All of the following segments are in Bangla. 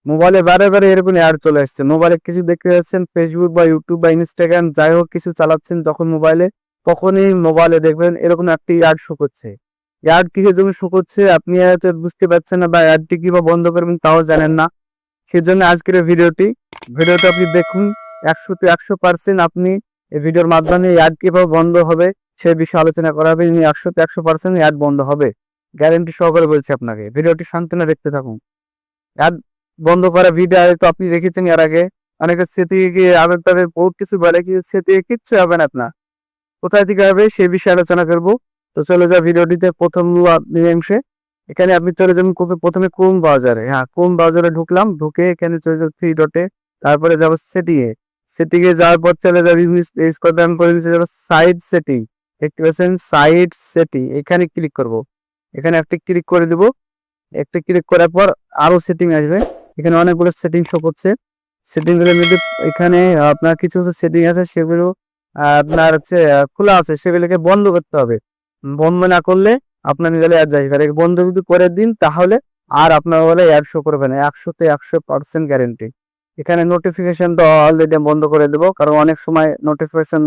মোবাইলে বারে বারে এরকম অ্যাড চলে আসছে। মোবাইলে কিছু দেখতে যাচ্ছেন, ফেসবুক বা ইউটিউব বা ইনস্টাগ্রাম যাই হোক কিছু চালাচ্ছেন যখন মোবাইলে, তখনই মোবাইলে দেখবেন এরকম একটি অ্যাড শো করছে। অ্যাড কিসের জন্য শো করছে আপনি হয়তো বুঝতে পারছেন না, বা অ্যাডটি কিভাবে বন্ধ করবেন তাও জানেন না। সেজন্য আজকের এই ভিডিওটা আপনি দেখুন। 100-তে 100% আপনি এই ভিডিওর মাধ্যমে অ্যাড কিভাবে বন্ধ হবে সে বিষয়ে আলোচনা করা হবে। 100-তে 100% অ্যাড বন্ধ হবে, গ্যারান্টি সহকারে বলছি আপনাকে। ভিডিওটি শান্তনা দেখতে থাকুন। অ্যাড বন্ধ করা ভিডিও তো আপনি দেখেছেন এর আগে। অনেকে সেটিংয়ে গিয়ে আবার তাদের বহুত কিছু বলে, কিন্তু সেটিংয়ে কিচ্ছু হবে না আপনার। কোথায় থেকে হবে সে বিষয়ে আলোচনা করব। তো চলে যাও ভিডিওটিতে প্রথম অংশে। এখানে আপনি চলে যাবেন প্রথমে ক্রোম ব্রাউজারে। হ্যাঁ, ক্রোম ব্রাউজারে ঢুকলাম, ঢুকে এখানে চলে যাব থ্রি ডটে, তারপরে যাব সেটিংয়ে যাওয়ার পর চলে যাবে স্ক্রল ডাউন করে নিচে যাব সাইড সেটিং। দেখতে পাচ্ছেন সাইড সেটিং, এখানে ক্লিক করব। এখানে একটা ক্লিক করে দেব। একটা ক্লিক করার পর আরো সেটিং আসবে। এখানে অনেকগুলো সেটিং শো করছে। সেটিং গুলোর মধ্যে এখানে আপনার কিছু সেটিং আছে, সেগুলো আপনার হচ্ছে খোলা আছে, সেগুলোকে বন্ধ করতে হবে। বন্ধ না করলে আপনার মোবাইলে অ্যাড যাবে। বন্ধ যদি করে দিন তাহলে আর আপনার মোবাইলে অ্যাড শো করবে না। 100-তে 100% গ্যারেন্টি। এখানে নোটিফিকেশন তো অলরেডি বন্ধ করে দেবো, কারণ অনেক সময় নোটিফিকেশন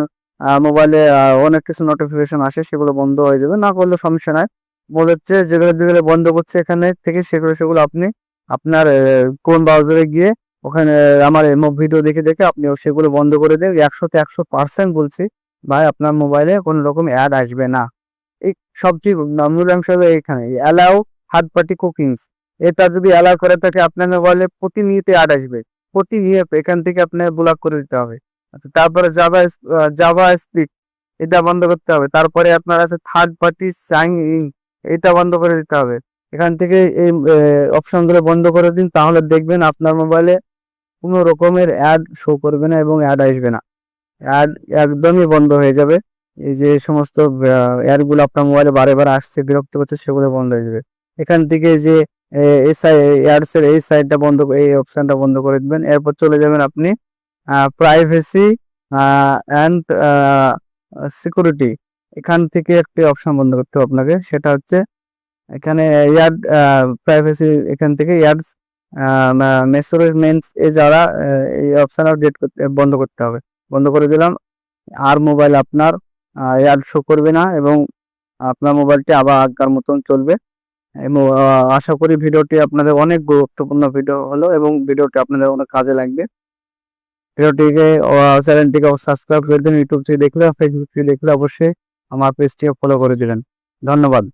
মোবাইলে অনেক কিছু নোটিফিকেশন আসে, সেগুলো বন্ধ হয়ে যাবে। না করলে সমস্যা নাই। মনে হচ্ছে যেগুলো যেগুলো বন্ধ করছে এখানে থেকে সেগুলো আপনি আপনার কোন ব্রাউজারে গিয়ে ওখানে আমার ভিডিও দেখে দেখে আপনি সেগুলো বন্ধ করে দেন। 100-তে 100% বলছি ভাই, আপনার মোবাইলে কোনো রকম অ্যাড আসবে না। এই সবচেয়ে মূলাংশ হলো এখানে অ্যালাউ থার্ড পার্টি কুকিংস। এটা যদি অ্যালাউ করে থাকে আপনার মোবাইলে প্রতিনিয়ত অ্যাড আসবে, প্রতিনিয়ত। এখান থেকে আপনার ব্লক করে দিতে হবে। আচ্ছা, তারপরে জাভা স্ক্রিপ্ট, এটা বন্ধ করতে হবে। তারপরে আপনার আছে থার্ড পার্টি সাইন ইন, এটা বন্ধ করে দিতে হবে। এখান থেকে এই অপশন গুলো বন্ধ করে দিন, তাহলে দেখবেন আপনার মোবাইলে কোনো রকমের অ্যাড শো করবে না এবং অ্যাড আসবে না। অ্যাড একদমই বন্ধ হয়ে যাবে। এই যে সমস্ত অ্যাড গুলো আপনার মোবাইলে বারে বারে আসছে, বিরক্ত করছে, সেগুলো বন্ধ হয়ে যাবে। এখান থেকে যে অ্যাডস এর এই সাইডটা বন্ধ, এই অপশনটা বন্ধ করে দিবেন। এরপর চলে যাবেন আপনি প্রাইভেসি অ্যান্ড সিকিউরিটি। এখান থেকে একটি অপশন বন্ধ করতে হবে আপনাকে, সেটা হচ্ছে এখানে অ্যাড প্রাইভেসি। এখান থেকে অ্যাডস মেজারমেন্টস এ যারা এই অপশন বন্ধ করতে হবে। বন্ধ করে দিলাম। আর মোবাইল আপনার অ্যাড শো করবে না এবং আপনার মোবাইলটি আবার আগের মতন চলবে। এবং আশা করি ভিডিওটি আপনাদের অনেক গুরুত্বপূর্ণ ভিডিও হলো এবং ভিডিওটি আপনাদের অনেক কাজে লাগবে। ভিডিওটিকে চ্যানেলটিকে সাবস্ক্রাইব করে দিন। ইউটিউব থেকে দেখলে, ফেসবুক থেকে দেখলে অবশ্যই আমার পেজটিকে ফলো করে দিবেন। ধন্যবাদ।